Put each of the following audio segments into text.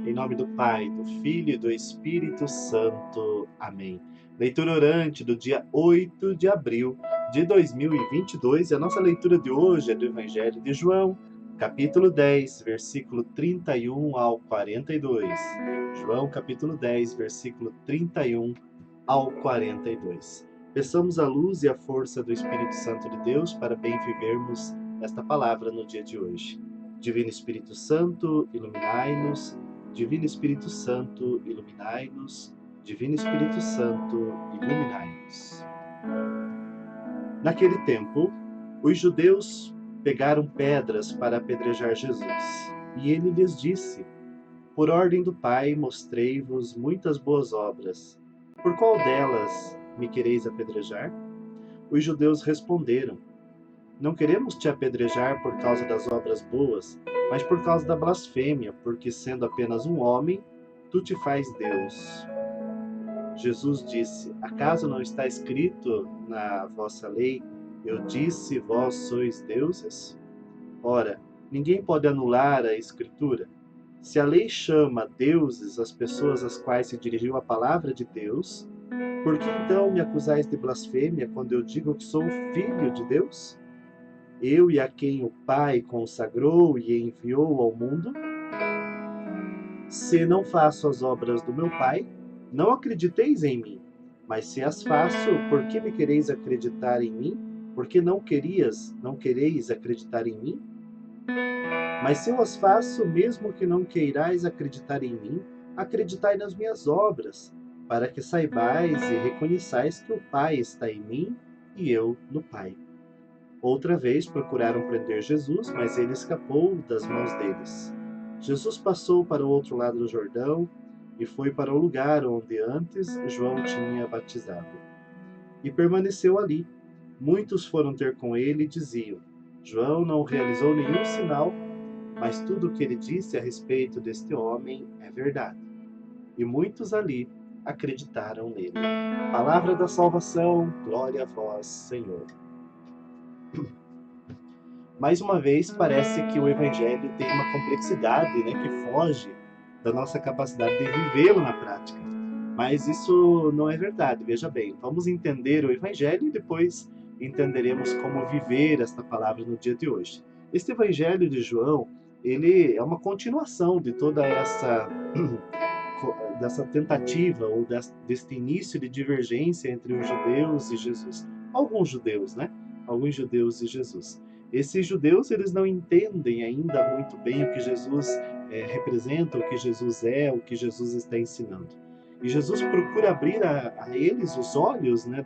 Em nome do Pai, do Filho e do Espírito Santo. Amém. Leitura orante do dia 8 de abril de 2022. E a nossa leitura de hoje é do Evangelho de João, capítulo 10, versículo 31 ao 42. João, capítulo 10, versículo 31 ao 42. Peçamos a luz e a força do Espírito Santo de Deus para bem vivermos esta palavra no dia de hoje. Divino Espírito Santo, iluminai-nos. Divino Espírito Santo, iluminai-nos. Divino Espírito Santo, iluminai-nos. Naquele tempo, os judeus pegaram pedras para apedrejar Jesus. E ele lhes disse: Por ordem do Pai, mostrei-vos muitas boas obras. Por qual delas me quereis apedrejar? Os judeus responderam: Não queremos te apedrejar por causa das obras boas, mas por causa da blasfêmia, porque sendo apenas um homem, tu te faz Deus. Jesus disse: Acaso não está escrito na vossa lei: Eu disse, vós sois deuses? Ora, ninguém pode anular a Escritura. Se a lei chama deuses as pessoas às quais se dirigiu a palavra de Deus, por que então me acusais de blasfêmia quando eu digo que sou filho de Deus? Eu e a quem o Pai consagrou e enviou ao mundo? Se não faço as obras do meu Pai, não acrediteis em mim. Mas se as faço, por que me quereis acreditar em mim? Porque não quereis acreditar em mim? Mas se eu as faço, mesmo que não queirais acreditar em mim, acreditai nas minhas obras, para que saibais e reconheçais que o Pai está em mim e eu no Pai. Outra vez procuraram prender Jesus, mas ele escapou das mãos deles. Jesus passou para o outro lado do Jordão e foi para o lugar onde antes João tinha batizado. E permaneceu ali. Muitos foram ter com ele e diziam: João não realizou nenhum sinal, mas tudo o que ele disse a respeito deste homem é verdade. E muitos ali acreditaram nele. Palavra da salvação, glória a vós, Senhor. Mais uma vez, parece que o Evangelho tem uma complexidade, né, que foge da nossa capacidade de vivê-lo na prática. Mas isso não é verdade, veja bem. Vamos entender o Evangelho e depois entenderemos como viver esta palavra no dia de hoje. Este Evangelho de João, ele é uma continuação de toda dessa tentativa ou deste início de divergência entre os judeus e Jesus. Alguns judeus, né? Alguns judeus e Jesus. Esses judeus, eles não entendem ainda muito bem o que Jesus representa, o que Jesus é, o que Jesus está ensinando. E Jesus procura abrir a eles os olhos, né,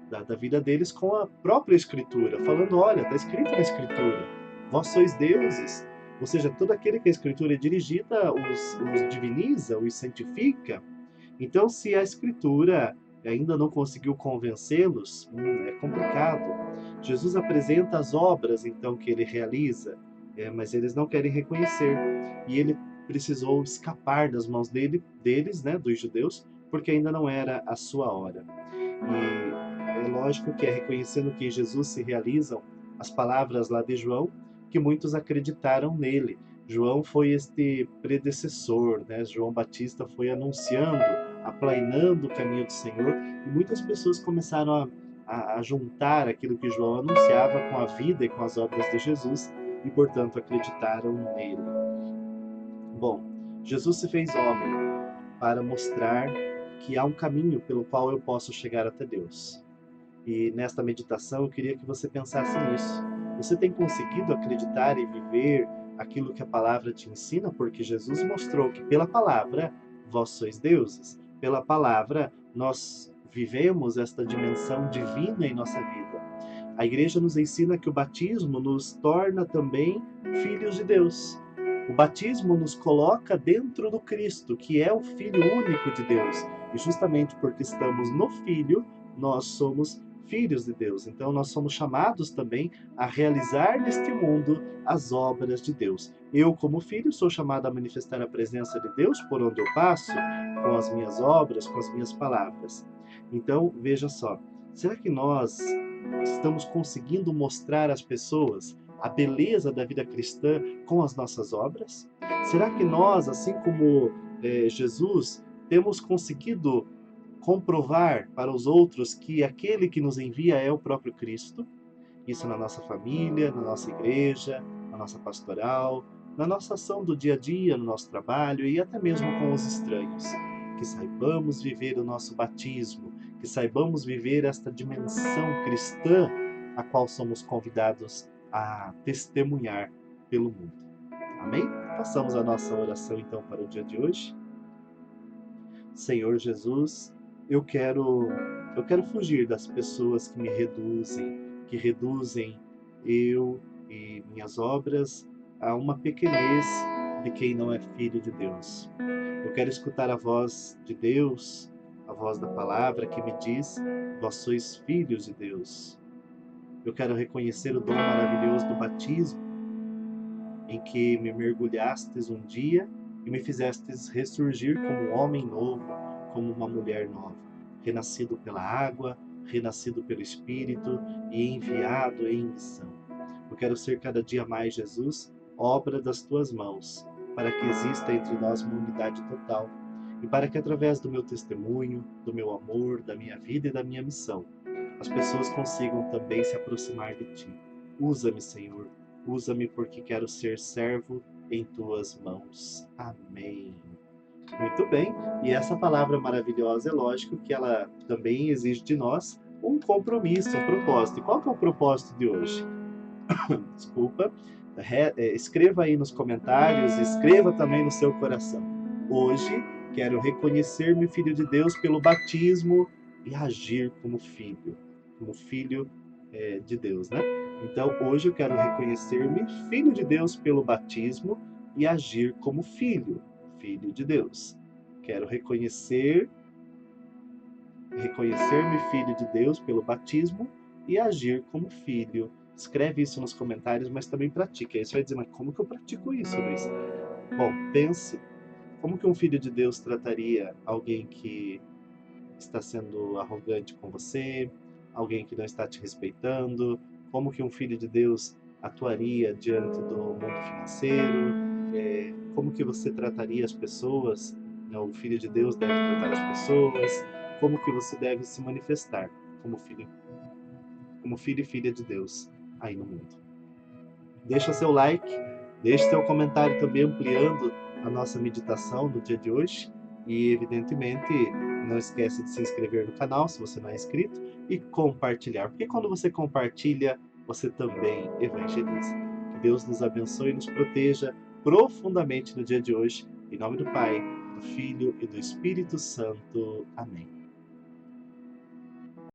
da vida deles com a própria Escritura, falando: olha, está escrito na Escritura, vós sois deuses. Ou seja, todo aquele que a Escritura é dirigida os diviniza, os santifica. Então, se a Escritura ainda não conseguiu convencê-los, é complicado. Jesus apresenta as obras, então, que ele realiza, mas eles não querem reconhecer. E ele precisou escapar das mãos deles, né, dos judeus, porque ainda não era a sua hora. E é lógico que é reconhecendo que em Jesus se realizam as palavras lá de João, que muitos acreditaram nele. João foi este predecessor, né? João Batista foi anunciando, aplainando o caminho do Senhor, e muitas pessoas começaram a juntar aquilo que João anunciava com a vida e com as obras de Jesus, e portanto acreditaram nele. Bom, Jesus se fez homem para mostrar que há um caminho pelo qual eu posso chegar até Deus. E nesta meditação eu queria que você pensasse nisso. Você tem conseguido acreditar e viver aquilo que a palavra te ensina? Porque Jesus mostrou que pela palavra vós sois deuses. Pela palavra nós vivemos esta dimensão divina em nossa vida. A igreja nos ensina que o batismo nos torna também filhos de Deus. O batismo nos coloca dentro do Cristo, que é o Filho único de Deus. E justamente porque estamos no Filho, nós somos filhos de Deus. Então nós somos chamados também a realizar neste mundo as obras de Deus. Eu, como filho, sou chamado a manifestar a presença de Deus por onde eu passo, com as minhas obras, com as minhas palavras. Então, veja só, será que nós estamos conseguindo mostrar às pessoas a beleza da vida cristã com as nossas obras? Será que nós, assim como Jesus, temos conseguido comprovar para os outros que aquele que nos envia é o próprio Cristo? Isso na nossa família, na nossa igreja, na nossa pastoral, na nossa ação do dia a dia, no nosso trabalho e até mesmo com os estranhos. Que saibamos viver o nosso batismo, que saibamos viver esta dimensão cristã a qual somos convidados a testemunhar pelo mundo. Amém? Façamos a nossa oração então para o dia de hoje. Senhor Jesus, eu quero fugir das pessoas que reduzem eu e minhas obras a uma pequenez de quem não é filho de Deus. Eu quero escutar a voz de Deus, a voz da palavra que me diz: vós sois filhos de Deus. Eu quero reconhecer o dom maravilhoso do batismo, em que me mergulhastes um dia e me fizestes ressurgir como um homem novo, como uma mulher nova, renascido pela água, renascido pelo Espírito e enviado em missão. Eu quero ser cada dia mais, Jesus, obra das tuas mãos, para que exista entre nós uma unidade total e para que através do meu testemunho, do meu amor, da minha vida e da minha missão, as pessoas consigam também se aproximar de ti. Usa-me, Senhor, usa-me porque quero ser servo em tuas mãos. Amém. Muito bem, e essa palavra maravilhosa, é lógico que ela também exige de nós um compromisso, um propósito. E qual que é o propósito de hoje? Desculpa. Escreva aí nos comentários, escreva também no seu coração. Hoje quero reconhecer-me filho de Deus pelo batismo e agir como filho de Deus, né? Então hoje eu quero reconhecer-me filho de Deus pelo batismo e agir como filho de Deus. Quero reconhecer-me filho de Deus pelo batismo e agir como filho. Escreve isso nos comentários, mas também pratique. Aí você vai dizer, mas como que eu pratico isso, Luiz? Bom, pense, como que um filho de Deus trataria alguém que está sendo arrogante com você, alguém que não está te respeitando? Como que um filho de Deus atuaria diante do mundo financeiro? Como que você trataria as pessoas? O filho de Deus deve tratar as pessoas. Como que você deve se manifestar como filho e filha de Deus aí no mundo? Deixa seu like, deixe seu comentário também ampliando a nossa meditação no dia de hoje e, evidentemente, não esquece de se inscrever no canal se você não é inscrito e compartilhar, porque quando você compartilha, você também evangeliza. Que Deus nos abençoe e nos proteja profundamente no dia de hoje. Em nome do Pai, do Filho e do Espírito Santo. Amém.